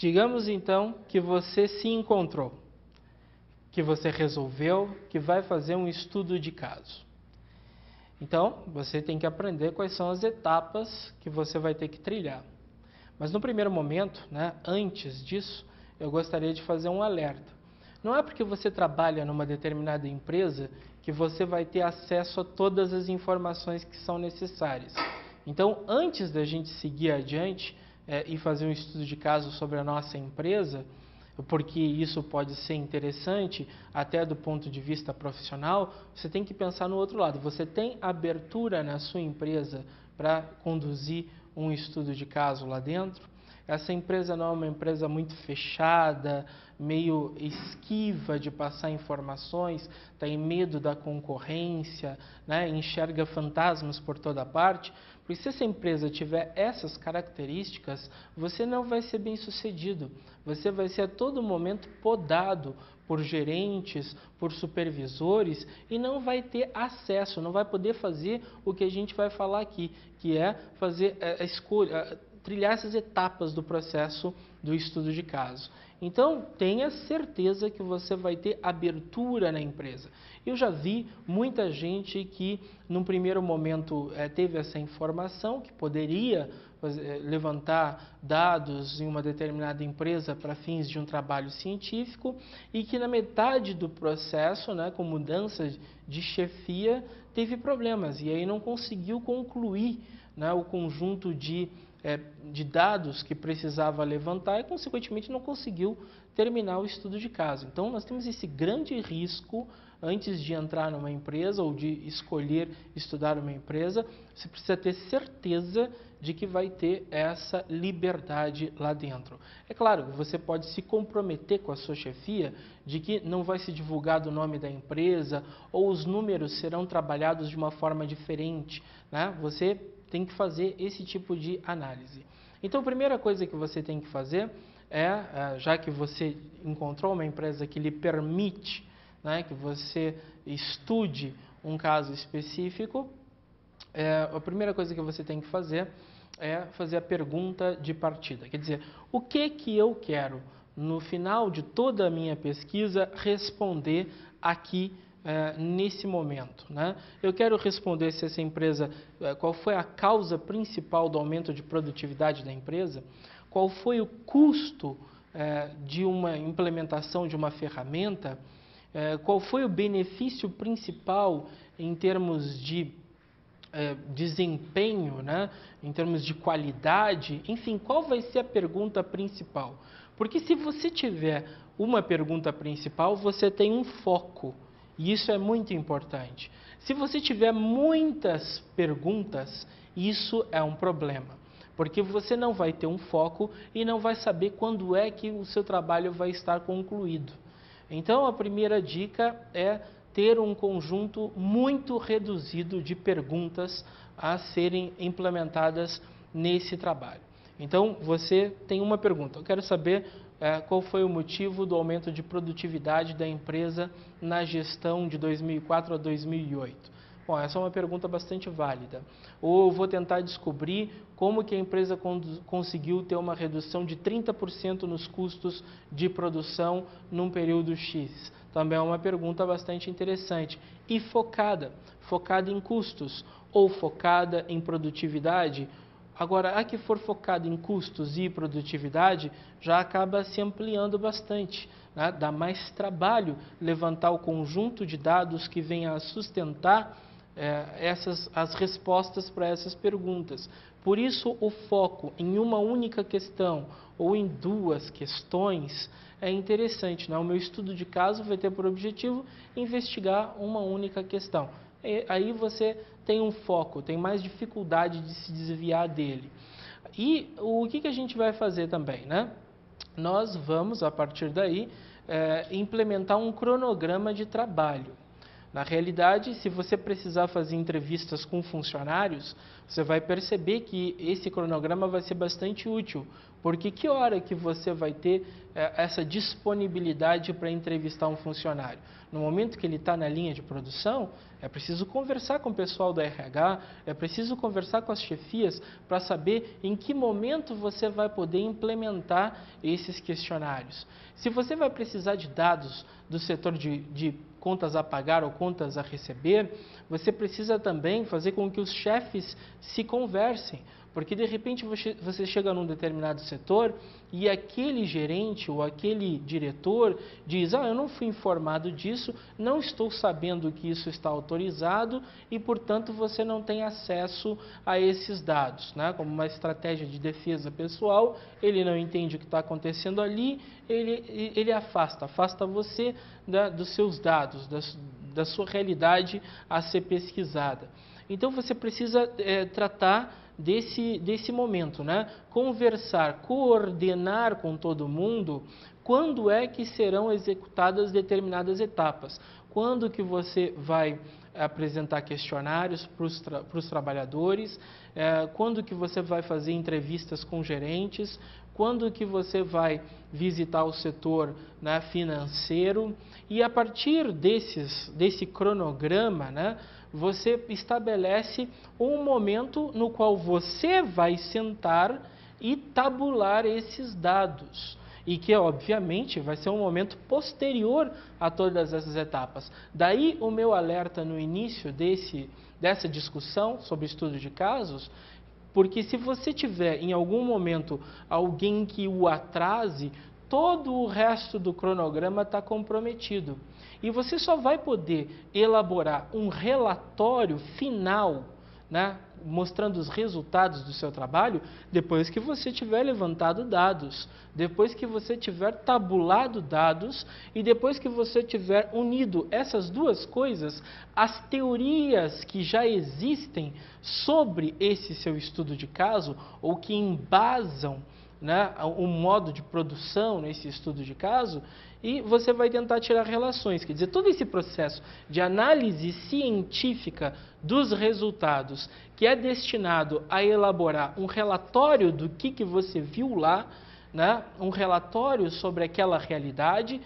Digamos então que você se encontrou, que você resolveu que vai fazer um estudo de caso. Então, você tem que aprender quais são as etapas que você vai ter que trilhar. Mas no primeiro momento, antes disso, eu gostaria de fazer um alerta. Não é porque você trabalha numa determinada empresa que você vai ter acesso a todas as informações que são necessárias. Então, antes da gente seguir adiante e fazer um estudo de caso sobre a nossa empresa, porque isso pode ser interessante até do ponto de vista profissional, você tem que pensar no outro lado. Você tem abertura na sua empresa para conduzir um estudo de caso lá dentro? Essa empresa não é uma empresa muito fechada, meio esquiva de passar informações, tem medo da concorrência, enxerga fantasmas por toda parte. Porque se essa empresa tiver essas características, você não vai ser bem sucedido. Você vai ser a todo momento podado por gerentes, por supervisores e não vai ter acesso, não vai poder fazer o que a gente vai falar aqui, que é fazer a escolha, trilhar essas etapas do processo do estudo de caso. Então, tenha certeza que você vai ter abertura na empresa. Eu já vi muita gente que, num primeiro momento, teve essa informação, que poderia levantar dados em uma determinada empresa para fins de um trabalho científico e que na metade do processo, com mudança de chefia, teve problemas e aí não conseguiu concluir o conjunto de dados que precisava levantar e, consequentemente, não conseguiu terminar o estudo de caso. Então, nós temos esse grande risco, antes de entrar numa empresa ou de escolher estudar uma empresa, você precisa ter certeza de que vai ter essa liberdade lá dentro. É claro, você pode se comprometer com a sua chefia de que não vai se divulgar o nome da empresa ou os números serão trabalhados de uma forma diferente, Você tem que fazer esse tipo de análise. Então, a primeira coisa que você tem que fazer já que você encontrou uma empresa que lhe permite que você estude um caso específico, a primeira coisa que você tem que fazer é fazer a pergunta de partida. Quer dizer, o que eu quero, no final de toda a minha pesquisa, responder aqui nesse momento, Eu quero responder se essa empresa, qual foi a causa principal do aumento de produtividade da empresa, qual foi o custo de uma implementação de uma ferramenta, qual foi o benefício principal em termos de desempenho, em termos de qualidade, enfim, qual vai ser a pergunta principal? Porque se você tiver uma pergunta principal, você tem um foco. E isso é muito importante. Se você tiver muitas perguntas, isso é um problema. Porque você não vai ter um foco e não vai saber quando é que o seu trabalho vai estar concluído. Então, a primeira dica é ter um conjunto muito reduzido de perguntas a serem implementadas nesse trabalho. Então, você tem uma pergunta. Eu quero saber qual foi o motivo do aumento de produtividade da empresa na gestão de 2004 a 2008. Bom, essa é uma pergunta bastante válida. Ou vou tentar descobrir como que a empresa conseguiu ter uma redução de 30% nos custos de produção num período X. Também é uma pergunta bastante interessante. E focada em custos ou focada em produtividade. Agora, a que for focada em custos e produtividade, já acaba se ampliando bastante. Dá mais trabalho levantar o conjunto de dados que venha a sustentar as respostas para essas perguntas. Por isso, o foco em uma única questão ou em duas questões é interessante. O meu estudo de caso vai ter por objetivo investigar uma única questão. Aí você tem um foco, tem mais dificuldade de se desviar dele. E o que a gente vai fazer também, Nós vamos, a partir daí, implementar um cronograma de trabalho. Na realidade, se você precisar fazer entrevistas com funcionários, você vai perceber que esse cronograma vai ser bastante útil, porque que hora que você vai ter essa disponibilidade para entrevistar um funcionário? No momento que ele está na linha de produção, é preciso conversar com o pessoal do RH, é preciso conversar com as chefias para saber em que momento você vai poder implementar esses questionários. Se você vai precisar de dados do setor de contas a pagar ou contas a receber, você precisa também fazer com que os chefes se conversem, porque de repente você chega num determinado setor e aquele gerente ou aquele diretor diz: eu não fui informado disso, não estou sabendo que isso está autorizado e, portanto, você não tem acesso a esses dados, né? Como uma estratégia de defesa pessoal, ele não entende o que está acontecendo ali, ele afasta você dos seus dados, da sua realidade a ser pesquisada. Então você precisa tratar desse momento, né? Conversar, coordenar com todo mundo quando é que serão executadas determinadas etapas. Quando que você vai apresentar questionários para os trabalhadores, quando que você vai fazer entrevistas com gerentes, quando que você vai visitar o setor, né, financeiro, e a partir desse cronograma, né, você estabelece um momento no qual você vai sentar e tabular esses dados. E que, obviamente, vai ser um momento posterior a todas essas etapas. Daí o meu alerta no início dessa discussão sobre estudo de casos, porque se você tiver em algum momento alguém que o atrase, todo o resto do cronograma está comprometido. E você só vai poder elaborar um relatório final, né, mostrando os resultados do seu trabalho, depois que você tiver levantado dados, depois que você tiver tabulado dados e depois que você tiver unido essas duas coisas, as teorias que já existem sobre esse seu estudo de caso ou que embasam, né, o modo de produção nesse estudo de caso, e você vai tentar tirar relações. Quer dizer, todo esse processo de análise científica dos resultados, que é destinado a elaborar um relatório do que você viu lá, né, um relatório sobre aquela realidade,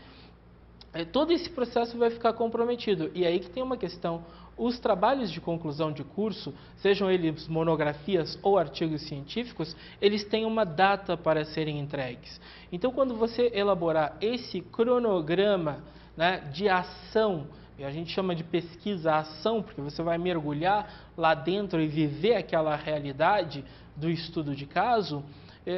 todo esse processo vai ficar comprometido. E aí que tem uma questão: os trabalhos de conclusão de curso, sejam eles monografias ou artigos científicos, eles têm uma data para serem entregues. Então, quando você elaborar esse cronograma, né, de ação, e a gente chama de pesquisa-ação, porque você vai mergulhar lá dentro e viver aquela realidade do estudo de caso,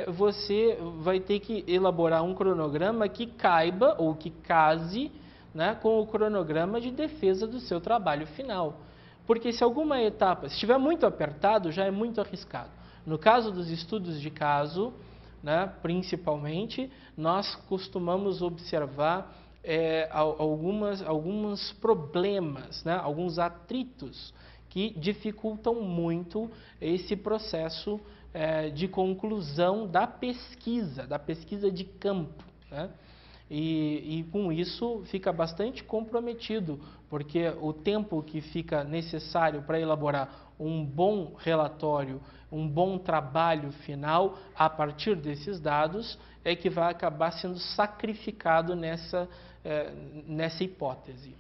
você vai ter que elaborar um cronograma que caiba ou que case, né, com o cronograma de defesa do seu trabalho final. Porque se alguma etapa estiver muito apertado, já é muito arriscado. No caso dos estudos de caso, né, principalmente, nós costumamos observar alguns problemas, né, alguns atritos que dificultam muito esse processo de conclusão da pesquisa de campo, né? E com isso fica bastante comprometido, porque o tempo que fica necessário para elaborar um bom relatório, um bom trabalho final a partir desses dados, é que vai acabar sendo sacrificado nessa hipótese.